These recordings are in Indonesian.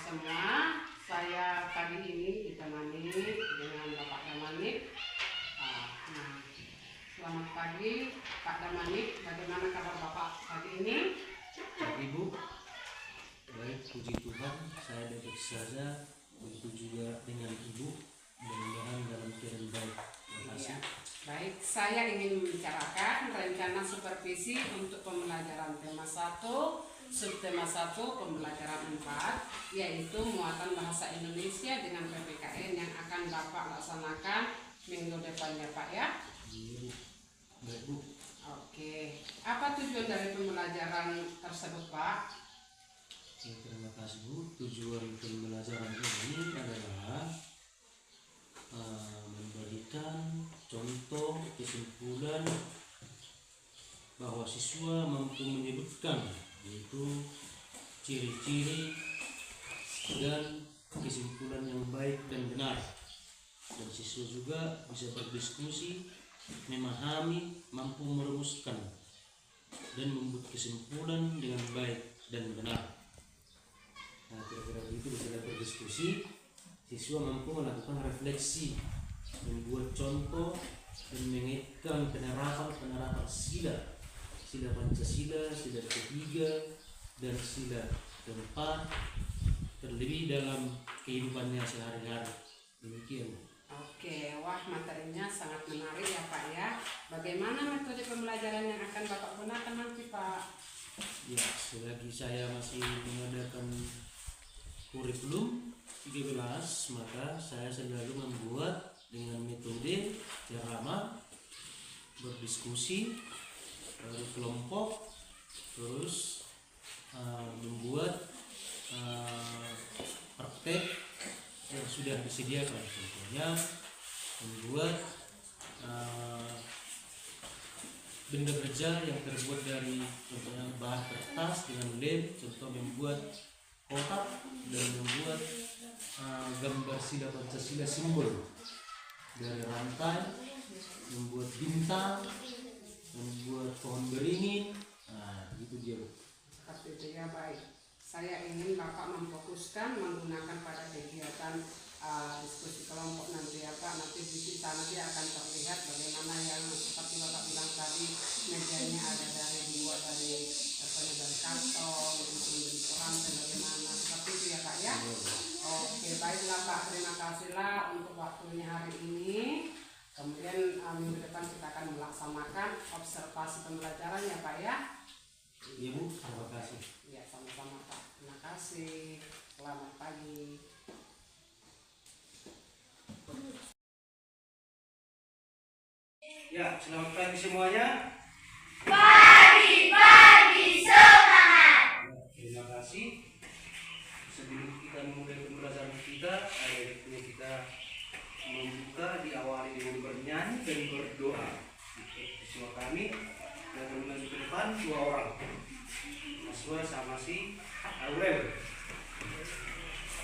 semua. Saya pagi ini ditemani dengan Bapak Damanik. Nah, selamat pagi Pak Damanik. Bagaimana kabar Bapak pagi ini? Ibu, baik, puji Tuhan, saya dapat saja. Begitu juga dengan Ibu, mudah-mudahan dalam keadaan baik. Terima kasih. Baik, saya ingin membicarakan rencana supervisi untuk pembelajaran tema 1, subtema 1, pembelajaran 4, yaitu muatan bahasa Indonesia dengan PPKN yang akan Bapak laksanakan minggu depannya, Pak ya? Iya, baik Bu. Oke, apa tujuan dari pembelajaran tersebut, Pak? Ya, terima kasih Bu. Tujuan pembelajaran ini adalah memberikan contoh kesimpulan bahwa siswa mampu menyebutkan, yaitu ciri-ciri dan kesimpulan yang baik dan benar, dan siswa juga bisa berdiskusi, memahami, mampu merumuskan dan membuat kesimpulan dengan baik dan benar. Nah, kira-kira begitu bisa berdiskusi, siswa mampu melakukan refleksi, membuat contoh dan mengaitkan penerapan sila Pancasila, sila ketiga dan sila keempat terlebih dalam kehidupannya sehari-hari. Demikian. Oke, wah materinya sangat menarik ya Pak ya. Bagaimana metode pembelajaran yang akan Bapak gunakan nanti Pak? Ya, selagi saya masih mengadakan kurikulum 13, maka saya selalu membuat dengan metode ceramah, berdiskusi, kelompok, terus membuat praktek yang sudah disediakan. Contohnya membuat benda kerja yang terbuat dari contohnya bahan kertas dengan lem, contoh membuat kotak dan membuat gambar sila Pancasila simbol dari rantai, membuat bintang, membuat pohon beringin. Nah, gitu dia. Seperti itu ya, baik. Saya ingin Bapak memfokuskan menggunakan pada kegiatan diskusi kelompok nanti ya Pak. Nanti di sana nanti akan terlihat bagaimana yang seperti Bapak bilang tadi, mejanya ada dibuat dari karton, kemudian rantai bagaimana, seperti itu ya Pak ya. Oke, baiklah Pak, terima kasihlah untuk waktunya hari ini. Kemudian minggu depan kita akan melaksanakan observasi pembelajaran ya Pak ya. Iya Bu, terima kasih. Ya, sama-sama Pak. Terima kasih. Selamat pagi. Ya, selamat pagi semuanya. Pagi semangat. Terima kasih. Sebelum kita memulai pembelajaran kita, ada perlu kita membuka, diawali dengan bernyanyi dan berdoa. Siswa kami yang maju ke depan 2 orang, Aswa sama si Aurel.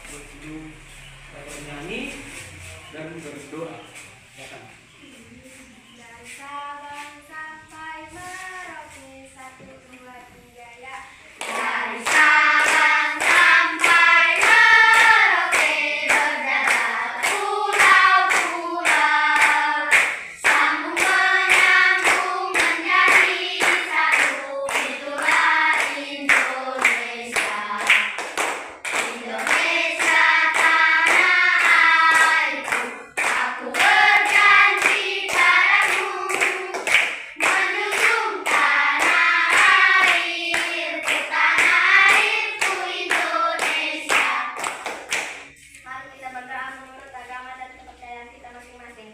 Sebelum bernyanyi dan berdoa. Silakan. Dari Sabang sampai Merauke 1, 2, 3 ya. Dari Sabang sampai Merauke berjalan pulau-pulau, sambung menyambung menjadi satu, itulah Indonesia. Indonesia tanah airku, aku berjanji padamu, menjunjung tanah airku Indonesia. Mari kita berdoa menurut agama dan kepercayaan kita masing-masing.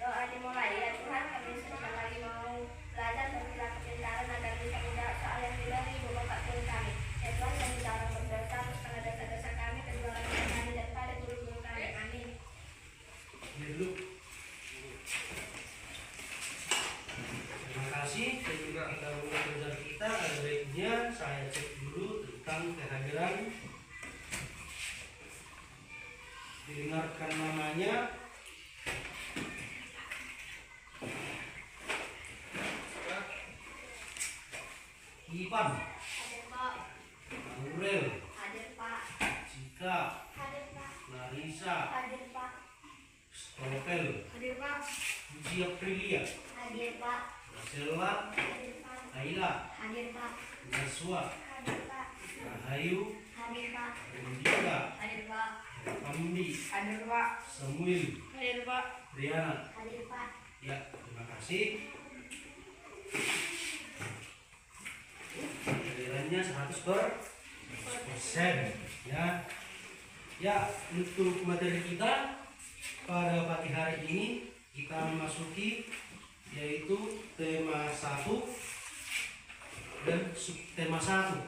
Doa dimulai, ya Tuhan, kami sebentar lagi mau belajar dan kita kepintaran agar bisa menjawab soal yang diberi Ibu Bapak Guru kami. Ya Tuhan, kami kita orang berdosa atas segala dosa-dosa kami, kedua orang tua kami, dan pada guru-guru kami. Amin. Dulu. Terima kasih. Dan juga kita mulai pelajaran kita. Ada baiknya saya cek dulu tentang kehadiran. Dengarkan namanya. Ipan, Hadir Pak. Aurel, Hadir Pak. Cika, Ika, Hadir Pak. Larissa, Hadir Pak. Stopel, Hadir Pak. Puji Aprilia, Hadir Pak. Marcella, Hadir Pak. Ayla, Hadir Pak. Naswa, Hadir Pak. Rahayu, Hadir Pak. Rendika, Hadir Pak. Pandi, Hadir Pak. Samuel, Hadir Pak. Riana. Hadir Pak. Ya, terima kasih. Kehadirannya 100%. Ya. Ya, untuk materi kita pada pagi hari ini kita memasuki yaitu tema 1 dan subtema 1.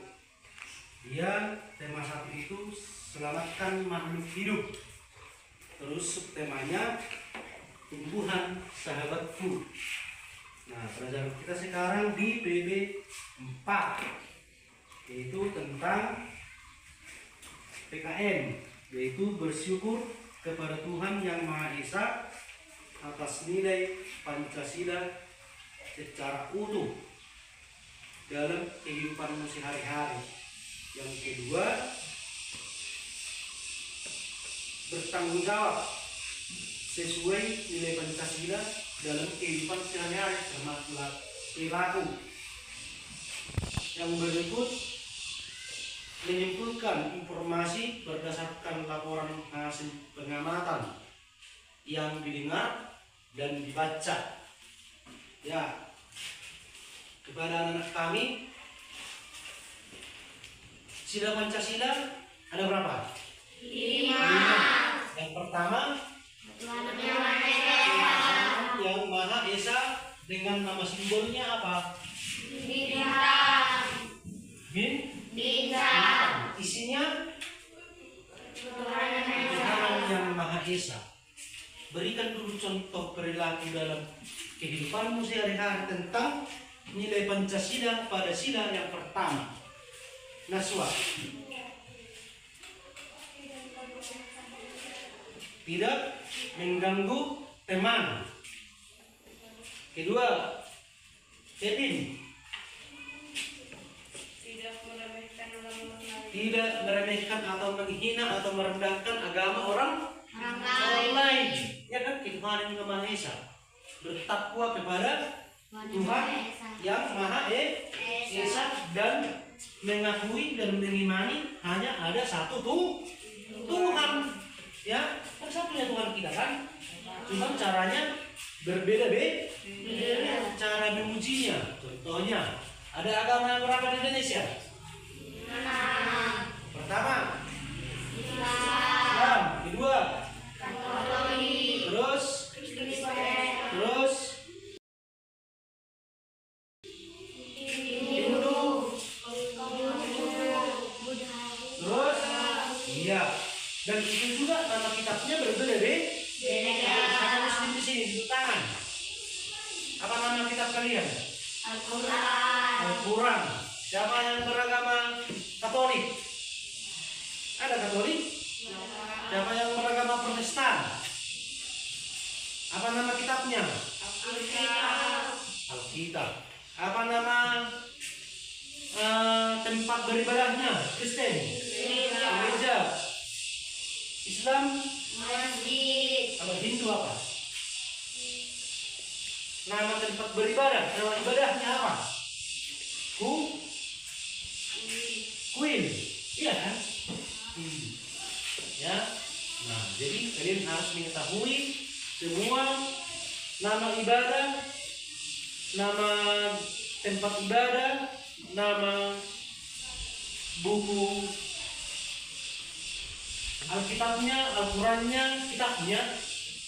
Ya, tema 1 itu selamatkan makhluk hidup. Terus subtemanya tumbuhan sahabatku. Nah, pelajaran kita sekarang di PB 4 yaitu tentang PKN, yaitu bersyukur kepada Tuhan Yang Maha Esa atas nilai Pancasila secara utuh dalam kehidupan sehari-hari. Yang kedua, bertanggung jawab sesuai nilai Pancasila dalam kehidupan sehari-hari termasuk perilaku. Yang berikut, menyimpulkan informasi berdasarkan laporan hasil pengamatan yang didengar dan dibaca. Ya, kepada anak-anak kami, sila Pancasila ada berapa? 5. Yang pertama, Tuhan Yang Maha Esa dengan nama simbolnya apa? Bintang. Isinya Tuhan Yang Maha Esa. Berikan dulu contoh perilaku dalam kehidupanmu sehari-hari tentang nilai Pancasila pada sila yang pertama. Naswa. Tidak mengganggu teman. Kedua, Kevin. Tidak meremehkan atau menghina atau merendahkan agama orang lain. Ya kan, Tuhan Yang Maha Esa. Bertakwa kepada Tuhan Yang Maha Esa dan mengakui dan mengimani hanya ada satu Tuhan. Ya, kan satunya Tuhan kita kan. Cuma caranya berbeda-beda cara memujinya. Contohnya, ada agama yang berapa di Indonesia? Pertama, Islam. Kedua, terus Hindu. Terus, iya. Dan itu juga nama kitabnya berbeda-beda. Ada Muslim di sini di tangan. Apa nama kitab kalian? Al-Quran. Siapa yang beragama Katolik? Ada Katolik? Siapa yang beragama Protestan? Apa nama kitabnya? Alkitab. Apa nama tempat beribadahnya? Kristen. Gereja. Islam. Kalau Hindu apa? Nama tempat beribadah, nama ibadahnya apa? Queen. Iya kan? Ya. Nah, jadi kalian harus mengetahui semua nama ibadah, nama tempat ibadah, nama buku Alkitabnya, Al-Qurannya, kitabnya,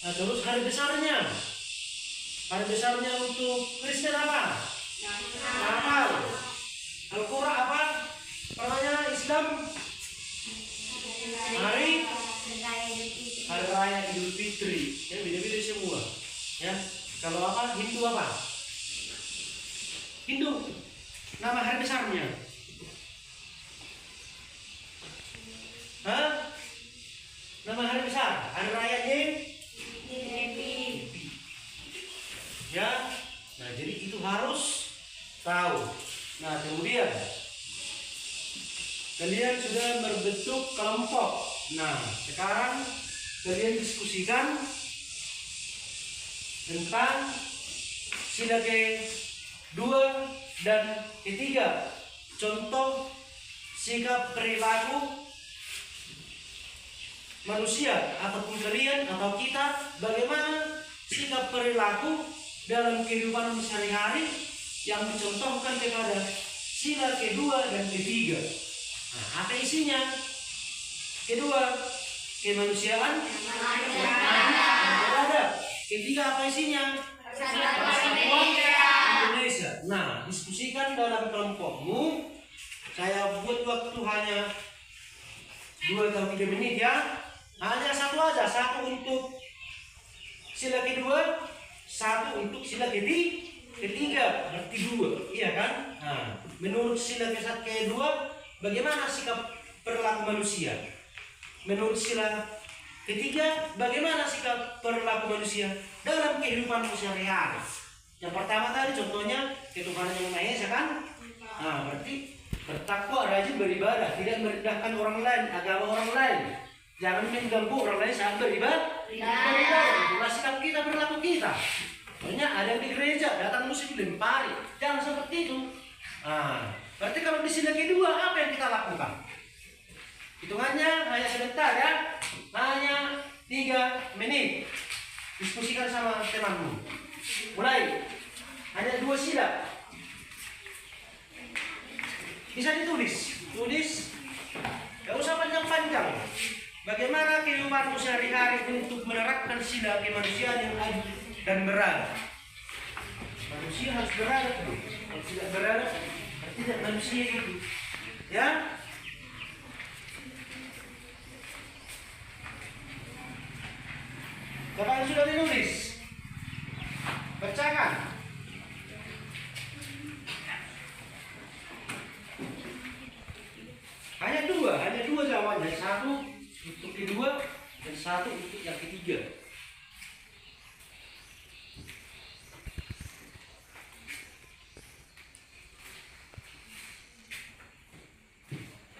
nah, terus hari besarnya. Hari besarnya untuk Kristen apa? Natal. Al-Quran apa? Namanya Islam? Hari Raya Idul Fitri. Ya, beda-beda semua. Ya, kalau apa? Hindu apa? Hindu. Nama hari besarnya? Hah? Nama hari besar, hari raya Nyepi. Ya, nah jadi itu harus tahu. Nah kemudian kalian sudah berbentuk kelompok. Nah, sekarang kalian diskusikan tentang sila ke-2 dan ke-3. Contoh sikap perilaku manusia ataupun kalian atau kita, bagaimana sikap perilaku dalam kehidupan sehari-hari yang dicontohkan kepada sila ke-2 dan ke-3. Nah, apa isinya? Kedua, kemanusiaan beradab. Ketiga, apa isinya? Persatuan Indonesia. Nah, diskusikan dalam kelompokmu. Saya buat waktu hanya 2 atau 3 menit ya. Hanya satu aja, satu untuk sila kedua, satu untuk sila ketiga, berarti 2, iya kan? Nah, menurut sila kedua, bagaimana sikap perilaku manusia? Menurut sila ketiga, bagaimana sikap perilaku manusia dalam kehidupan sehari-hari? Yang pertama tadi contohnya ketuhanan yang Maha Esa kan? Nah, berarti bertakwa, rajin beribadah, tidak merendahkan orang lain, agama orang lain. Jangan mengganggu orang lain saat beribadah. Itulah sikap kita, perilaku kita. Soalnya ada yang di gereja datang musik dilempari, jangan seperti itu. Nah, berarti kalau di sila kedua apa yang kita lakukan? Hitungannya hanya sebentar ya, hanya 3 menit. Diskusikan sama temanmu. Mulai, hanya 2 sila. Bisa tulis, gak usah panjang-panjang. Bagaimana kehidupanmu sehari-hari untuk menerapkan sila kemanusiaan yang adil dan beradab. Manusia harus beradab dulu. Kalau tidak beradab, berarti tidak manusia itu. Ya. Siapa yang sudah menulis? Bacakan. Hanya dua jawabannya. Satu untuk kedua dan satu untuk yang ketiga.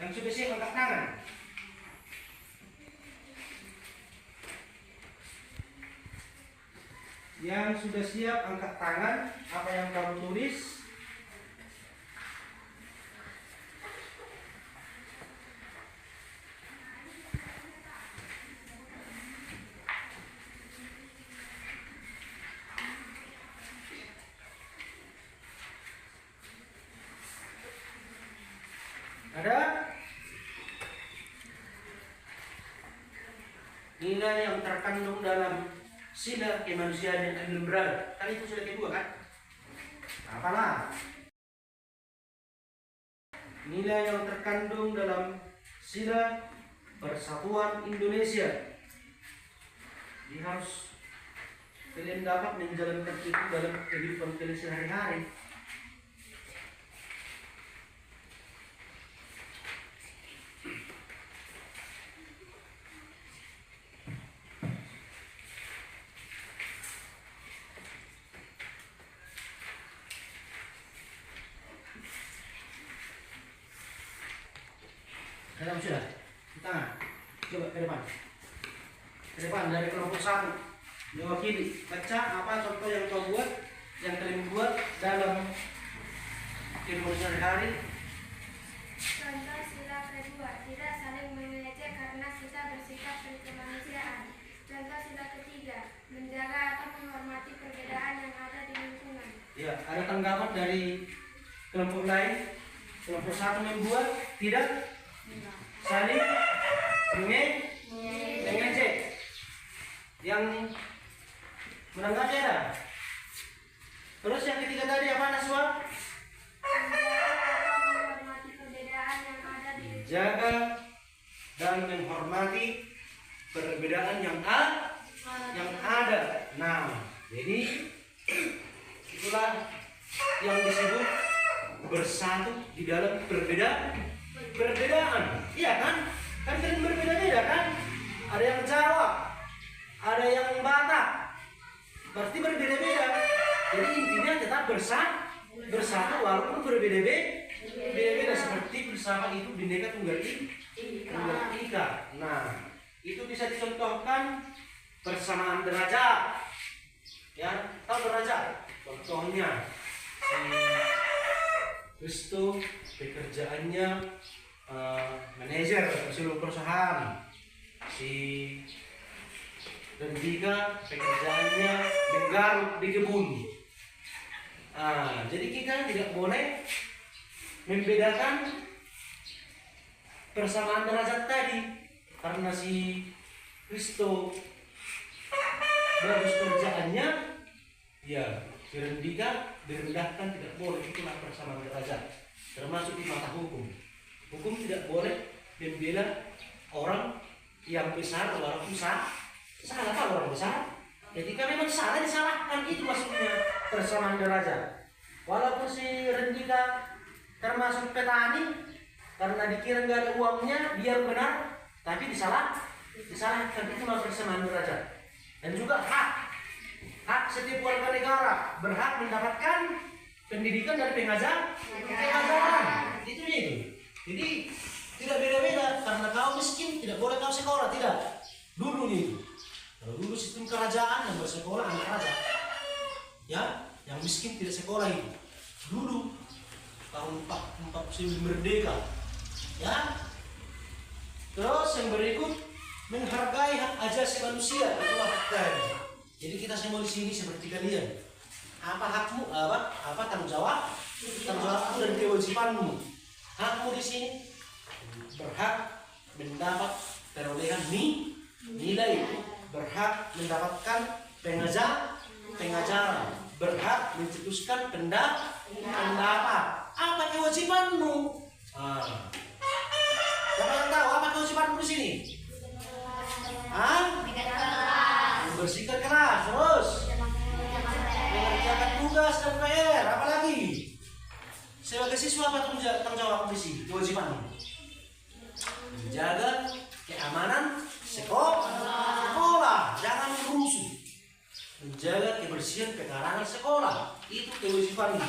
Yang sudah siap angkat tangan. Yang sudah siap angkat tangan. Apa yang kamu tulis? Ada nilai yang terkandung dalam sila kemanusiaan yang adil beradab. Kan itu sila kedua kan? Apalah nilai yang terkandung dalam sila persatuan Indonesia. Jadi harus kalian dapat menjalankan itu dalam kehidupan kalian sehari-hari. Dalam sudah, di tangan, coba ke depan dari kelompok 1, mewakili, baca apa contoh yang kau buat, yang kalian buat dalam kehidupan sehari-hari. Contoh sila kedua, tidak saling mengejek karena kita bersikap kemanusiaan. Contoh sila ketiga, menjaga atau menghormati perbedaan yang ada di lingkungan. Ya, ada tanggapan dari kelompok lain. Kelompok 1 membuat tidak saling mengejek. Yang menanggapi ada. Terus yang ketiga tadi apa Naswa? Menghormati perbedaan yang ada di lingkungan. Jaga dan menghormati perbedaan yang ada. Nah, jadi itulah yang disebut bersatu di dalam perbedaan. Iya kan? Kan kalian berbeda-beda kan? Ada yang Jawa, ada yang Batak. Berarti berbeda-beda. Jadi intinya tetap bersatu walaupun berbeda-beda. Seperti bersama itu Bhinneka Tunggal Ika. membuat tingkat. Nah, itu bisa dicontohkan persamaan derajat. Ya, tahu derajat? Contohnya Kristo pekerjaannya manajer seluruh perusahaan. Si Rendika pekerjaannya menggaruk di kebun. Jadi kita tidak boleh membedakan persamaan derajat tadi, karena si Kristo bagus kerjaannya, ya si Rendika direndahkan, tidak boleh. Itulah persamaan derajat, termasuk di mata hukum. Hukum tidak boleh membela orang yang besar walaupun salah kan orang besar. Ketika memang salah disalahkan, itu maksudnya persamaan derajat. Walaupun si Rendika termasuk petani, karena dikira nggak ada uangnya, dia benar, tapi disalahkan, itu maksudnya persamaan derajat. Dan juga hak setiap warga negara berhak mendapatkan pendidikan dari pengajaran. Itu. Jadi tidak beda-beda, karena kau miskin tidak boleh kau sekolah, tidak. Dulu itu, kalau dulu sistem kerajaan yang bersekolah anak raja, ya, yang miskin tidak sekolah itu. Dulu tahun 47 merdeka, ya. Terus yang berikut, menghargai hak asasi manusia, itulah hak tadi. Jadi kita semua di sini seperti kalian. Apa hakmu? Apa tanggung jawabmu dan kewajibanmu. Hakmu di sini berhak mendapat perolehan nilai, berhak mendapatkan pengajaran, berhak mencetuskan pendapat. Apa kewajibanmu? Siapa yang tahu apa kewajibanmu di sini? Membersihkan kelas, terus mengerjakan tugas dan PR, apa lagi? Sebagai siswa apa tanggung jawab di sini? Kewajibanmu menjaga keamanan sekolah, jangan merusuh. Menjaga kebersihan pekarangan sekolah, itu kewajibanmu.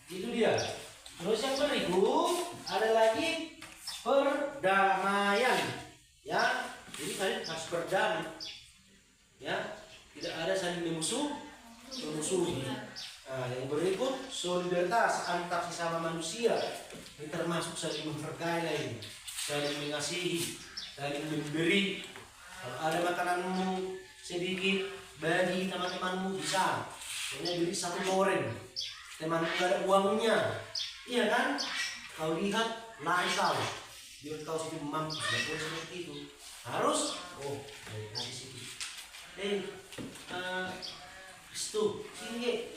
Itu dia. Terus yang berikut ada lagi perdamaian, ya. Jadi kalian harus berdamai, ya, tidak ada saling memusuhi. Yang berikut solidaritas antar sesama manusia, ini termasuk saling menghargai lain, saling mengasihi, saling memberi. Kalau ada makananmu sedikit, bagi teman-temanmu, bisa. Hanya beli 1 goreng, temanmu gak ada uangnya, iya kan? Kau lihat lain tahu, biar kau situ mampu, tidak boleh seperti itu. Harus kasih sedikit. Kristo, sini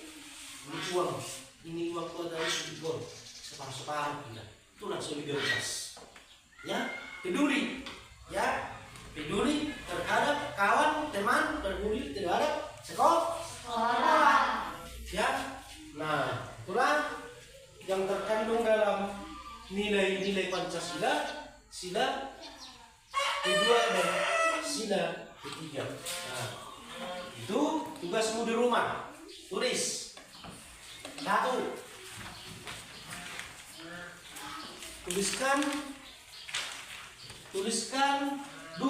ini uang kau dari sedikit, separuh kita. Itulah solidaritas. Ya, peduli, ya, peduli terhadap kawan, teman, peduli terhadap sekolah. Ya, nah itulah yang terkandung dalam nilai-nilai Pancasila, sila kedua dan sila ketiga. Nah, itu tugasmu di rumah. Tulis 1. Tuliskan 2.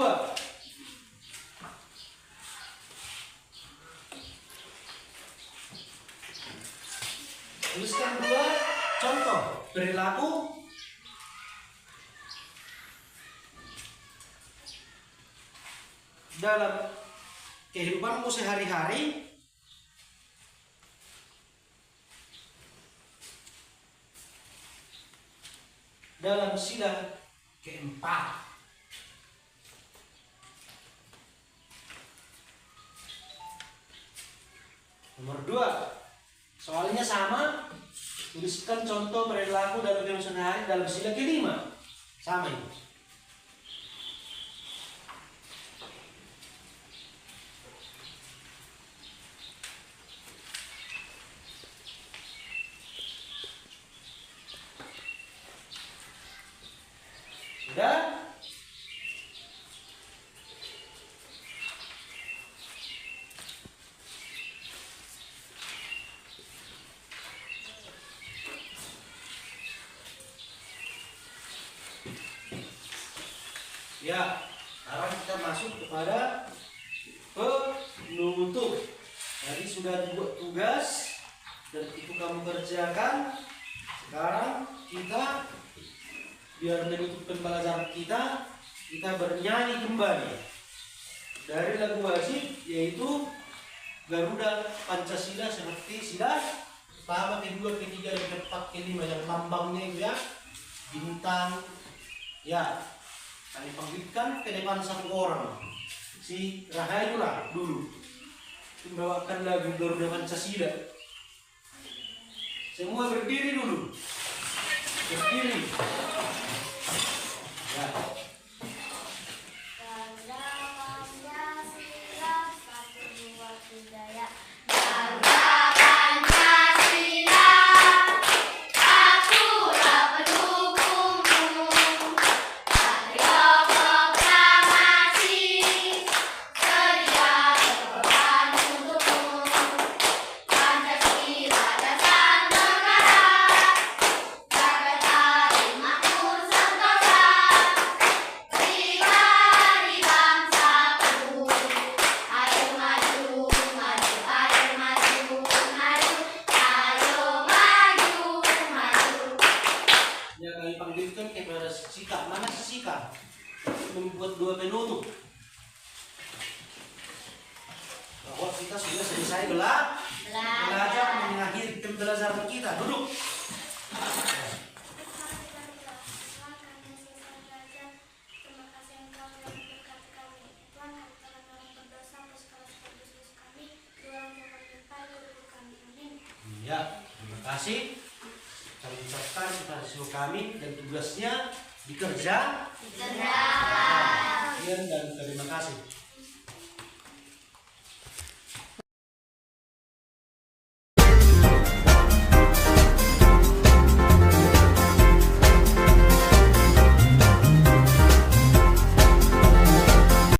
Tuliskan 2 contoh perilaku dalam kehidupanmu sehari-hari dalam sila keempat. Nomor 2, soalnya sama, tuliskan contoh perilaku dalam kehidupan sehari-hari dalam sila kelima, sama itu. Sudah? Ya, sekarang kita masuk kepada penutup. Tadi sudah dibuat tugas dan itu kamu kerjakan. Sekarang kita biar menutup pembelajaran kita bernyanyi kembali dari lagu wajib, yaitu Garuda Pancasila seperti sila pertama, kedua, ketiga, dan keempat, kelima yang lambangnya itu ya bintang. Ya, kami panggilkan ke depan satu orang, si Rahayu lah dulu membawakan lagu Garuda Pancasila. Semua berdiri dulu, berdiri. Ya. Garuda Pancasila, 1, 2, 3 ya. Panggilkan kepada Sika. Mana si Sika? Membuat dua penutup. Bahwa kita sudah selesai belajar mengakhiri pembelajaran kita. Duduk. Ya, terima kasih. Kami ucapkan kepada seluruh kami dan tugasnya dikerjakan. Dan terima kasih.